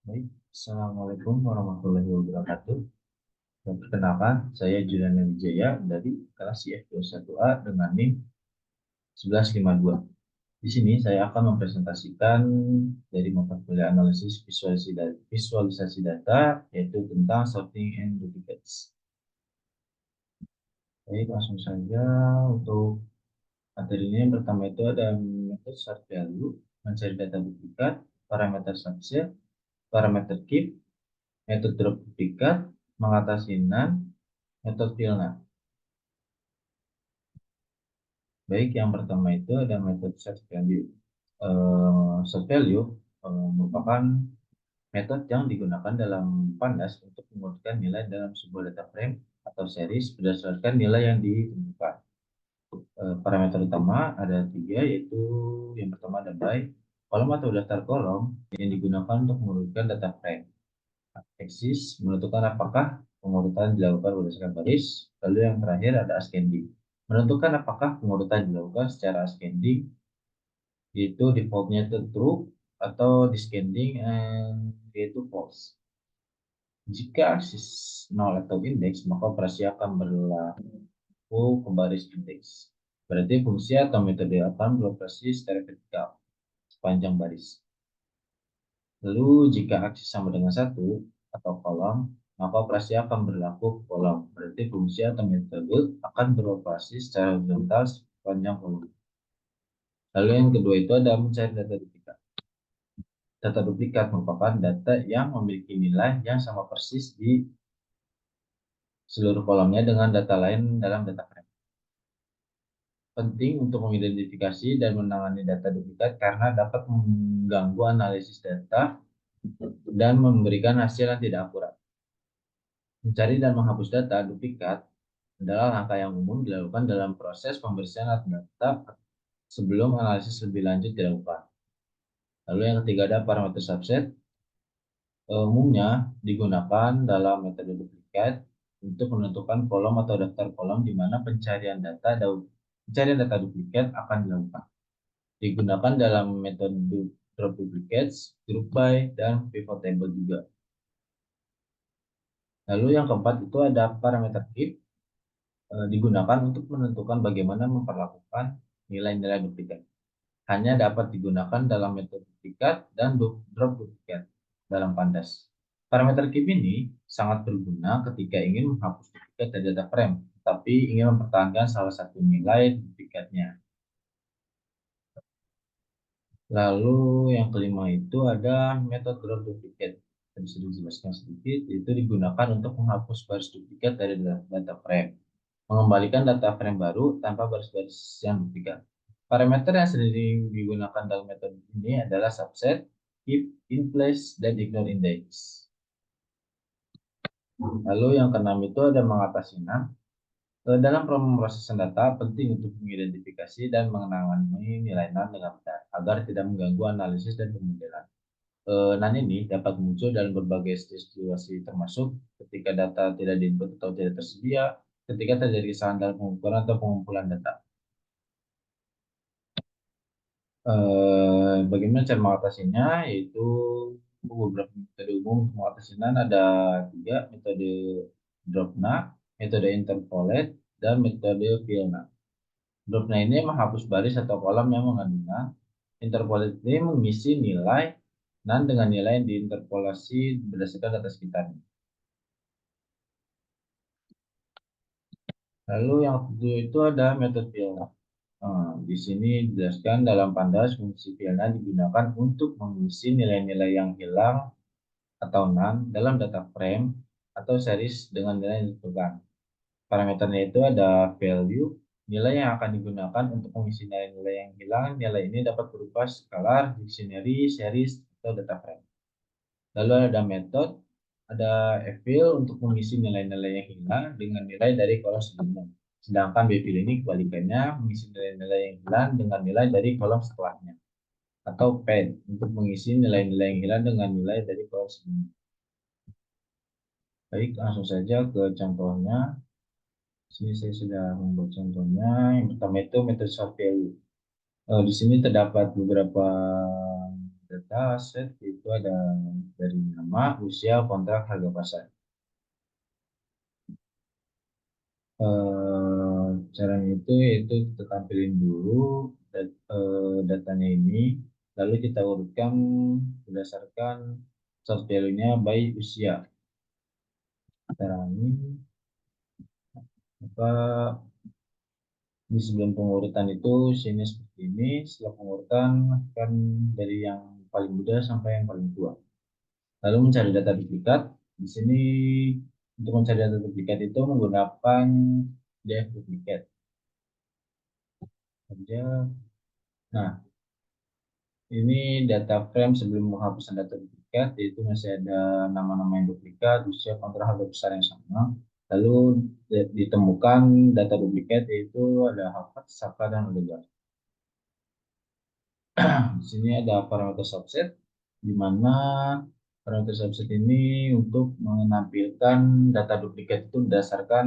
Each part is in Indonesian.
Baik, Assalamualaikum warahmatullahi wabarakatuh. Perkenalkan, saya Juliana Wijaya dari kelas IF21A dengan NIM 1152. Di sini saya akan mempresentasikan dari mata kuliah analisis visualisasi data, yaitu tentang sorting and duplicates. Baik, langsung saja untuk materinya. Yang pertama itu ada metode sort value, mencari data duplikat, parameter subset, parameter keep, metode drop duplikat, mengatasi NaN, metode fill NaN. Baik, yang pertama itu ada metode set value. Set value merupakan metode yang digunakan dalam Pandas untuk mengurutkan nilai dalam sebuah data frame atau series berdasarkan nilai yang ditentukan. Parameter utama ada tiga, yaitu yang pertama ada by, kolom atau daftar kolom yang digunakan untuk mengurutkan data frame. Axis menentukan apakah pengurutan dilakukan berdasarkan baris. Lalu yang terakhir ada ascending, menentukan apakah pengurutan dilakukan secara ascending, yaitu defaultnya itu true, atau descending yaitu false. Jika aksis 0 atau indeks, maka operasi akan berlaku ke baris indeks. Berarti fungsi atau metode akan beroperasi secara vertikal sepanjang baris. Lalu jika aksis sama dengan 1 atau kolom, maka operasi akan berlaku ke kolom. Berarti fungsi atau metode akan beroperasi secara horizontal sepanjang kolom. Lalu yang kedua itu ada mencari data duplikat. Data duplikat merupakan data yang memiliki nilai yang sama persis di seluruh kolomnya dengan data lain dalam data frame. Penting untuk mengidentifikasi dan menangani data duplikat karena dapat mengganggu analisis data dan memberikan hasil yang tidak akurat. Mencari dan menghapus data duplikat adalah langkah yang umum dilakukan dalam proses pembersihan data sebelum analisis lebih lanjut dilakukan. Lalu yang ketiga ada parameter subset. Umumnya digunakan dalam metode duplikat untuk menentukan kolom atau daftar kolom di mana pencarian data duplikat akan dilakukan. Digunakan dalam metode drop duplicates, group by, dan pivot table juga. Lalu yang keempat itu ada parameter keep, digunakan untuk menentukan bagaimana memperlakukan nilai-nilai duplikat. Hanya dapat digunakan dalam metode duplikat dan drop duplikat dalam Pandas. Parameter keep ini sangat berguna ketika ingin menghapus duplikat dari data frame, tapi ingin mempertahankan salah satu nilai duplikatnya. Lalu yang kelima itu ada metode drop duplicate. Bisa dijelaskan sedikit, itu digunakan untuk menghapus baris duplikat dari data frame, mengembalikan data frame baru tanpa baris-baris yang duplikat. Parameter yang sering digunakan dalam metode ini adalah subset, keep, in place, dan ignore index. Lalu yang keenam itu ada mengatasi NaN. Dalam pemrosesan data, penting untuk mengidentifikasi dan mengenali nilai NaN dengan benar, agar tidak mengganggu analisis dan pemodelan. NaN ini dapat muncul dalam berbagai situasi, termasuk ketika data tidak diinput atau tidak tersedia, ketika terjadi kesalahan dalam pengukuran atau pengumpulan data. Bagaimana cara mengatasinya? Yaitu beberapa metode umum untuk mengatasi NaN ada tiga: metode drop-NA, metode interpolate, dan metode fill-NA. Drop-NA ini menghapus baris atau kolom yang mengandung NaN. Interpolate ini mengisi nilai NaN dengan nilai yang diinterpolasi berdasarkan data sekitarnya. Lalu yang kedua itu ada metode fill-NA. Di sini dijelaskan dalam Pandas fungsi fill-NA digunakan untuk mengisi nilai-nilai yang hilang atau NaN dalam data frame atau series dengan nilai yang ditentukan. Parameternya itu ada value, nilai yang akan digunakan untuk mengisi nilai-nilai yang hilang. Nilai ini dapat berupa scalar, dictionary, series, atau data frame. Lalu ada method, ada fill untuk mengisi nilai-nilai yang hilang dengan nilai dari kolom sebelumnya. Sedangkan bfill ini kebalikannya, mengisi nilai-nilai yang hilang dengan nilai dari kolom setelahnya. Atau pen untuk mengisi nilai-nilai yang hilang dengan nilai dari kolom sebelumnya. Baik, langsung saja ke contohnya. Sini saya sudah membuat contohnya. Yang pertama itu metode sort value. Di sini terdapat beberapa data set itu ada dari nama, usia, kontrak, harga pasar. Caranya itu kita tampilin dulu datanya ini, lalu kita urutkan berdasarkan short value-nya by usia. Cara ini apa di sebelum pengurutan itu sini seperti ini, setelah pengurutan akan dari yang paling muda sampai yang paling tua. Lalu mencari data duplikat. Di sini untuk mencari data duplikat itu menggunakan df duplikat saja. Nah, ini data frame sebelum penghapusan data duplikat, yaitu masih ada nama-nama yang duplikat, usia, kontrak, harga besar yang sama. Lalu ditemukan data duplikat yaitu ada Harvard, Saka, dan Oliver. Di sini ada parameter subset, di mana parameter subset ini untuk menampilkan data duplikat itu berdasarkan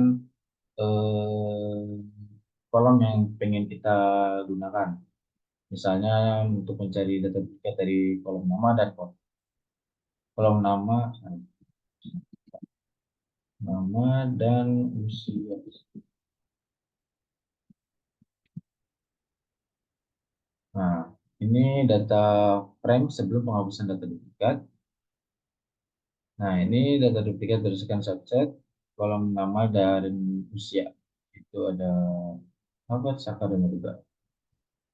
eh, kolom yang pengen kita gunakan. Misalnya untuk mencari data duplikat dari kolom nama dan kolom nama dan usia. Nah, ini data frame sebelum penghapusan data duplikat. Nah, ini data duplikat berdasarkan subset, kolom nama dan usia. Itu ada apa? Saka dan juga.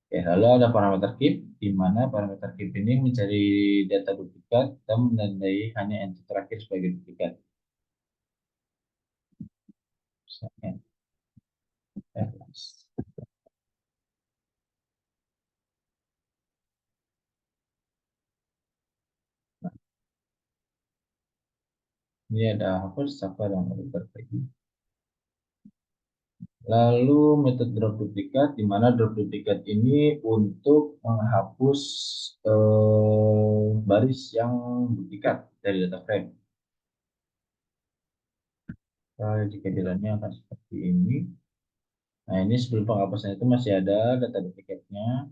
Oke, lalu ada parameter keep, di mana parameter keep ini mencari data duplikat dan menandai hanya entry terakhir sebagai duplikat. Misalnya, ini ada apa? Saka dan Oliver lagi. Lalu metode drop duplikat, di mana drop duplikat ini untuk menghapus baris yang duplikat dari data frame. Nah, jika jalannya akan seperti ini. Nah, ini sebelum penghapusan itu masih ada data duplikatnya.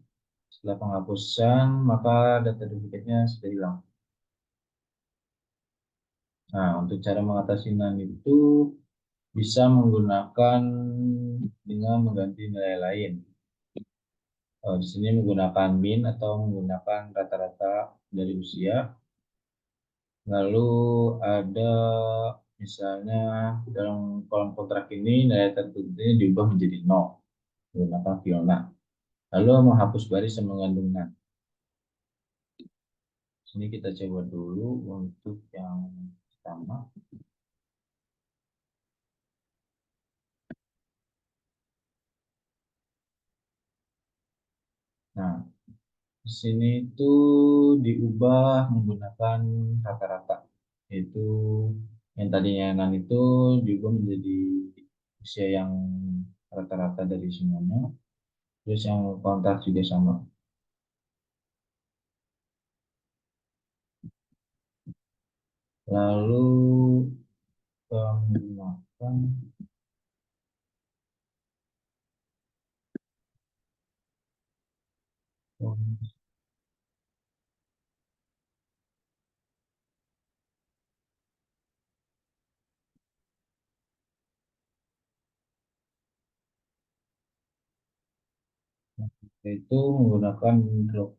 Setelah penghapusan, maka data duplikatnya sudah hilang. Nah, untuk cara mengatasi NaN itu bisa menggunakan dengan mengganti nilai lain. Di sini menggunakan min atau menggunakan rata-rata dari usia. Lalu ada misalnya dalam kolom kontrak ini nilai tertentu ini diubah menjadi 0 menggunakan Fiona. Lalu menghapus baris yang mengandung NaN. Sini kita coba dulu untuk yang pertama. Nah, di sini itu diubah menggunakan rata-rata, yaitu yang tadinya NaN itu diubah menjadi usia yang rata-rata dari semuanya, terus yang kontrak juga sama. Lalu menggunakan itu menggunakan drop.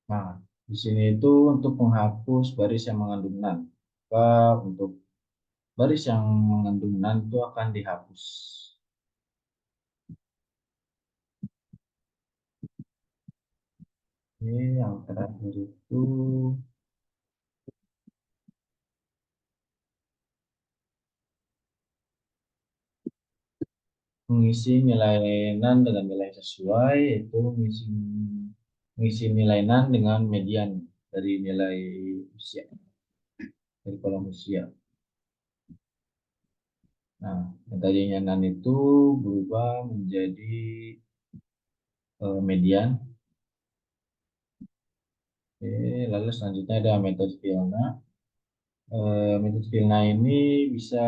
Nah, di sini itu untuk menghapus baris yang mengandung NaN. Maka untuk baris yang mengandung NaN itu akan dihapus. Ini yang terakhir itu mengisi nilai NaN dengan nilai sesuai, itu mengisi nilai NaN dengan median dari nilai usia. dari kolom usia. Nah, yang tadinya nan itu berubah menjadi median. Oke, lalu selanjutnya ada metode Vilna. Metode Vilna ini bisa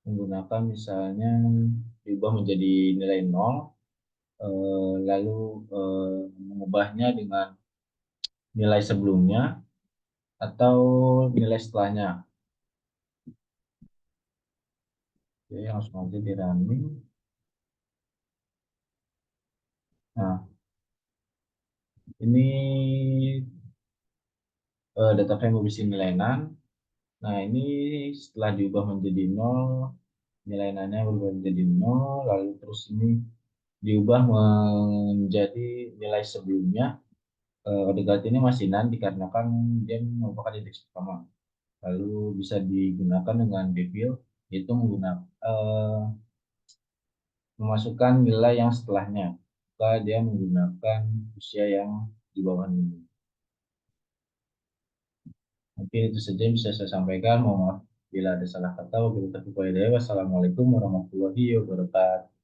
menggunakan misalnya diubah menjadi nilai nol, lalu mengubahnya dengan nilai sebelumnya atau nilai setelahnya. Oke, langsung aja di running. Nah, ini data frame berisi nilai nan. Nah, ini setelah diubah menjadi nol, nilai nannya berubah menjadi nol, lalu terus ini diubah menjadi nilai sebelumnya. Ordegat ini masih nan dikarenakan dia merupakan indeks pertama. Lalu bisa digunakan dengan devil, yaitu menggunakan memasukkan nilai yang setelahnya. Maka dia menggunakan usia yang di bawah ini. Mungkin itu saja yang bisa saya sampaikan. Mohon maaf bila ada salah kata. Wabillahi taufiq wal hidayah. Wassalamualaikum warahmatullahi wabarakatuh.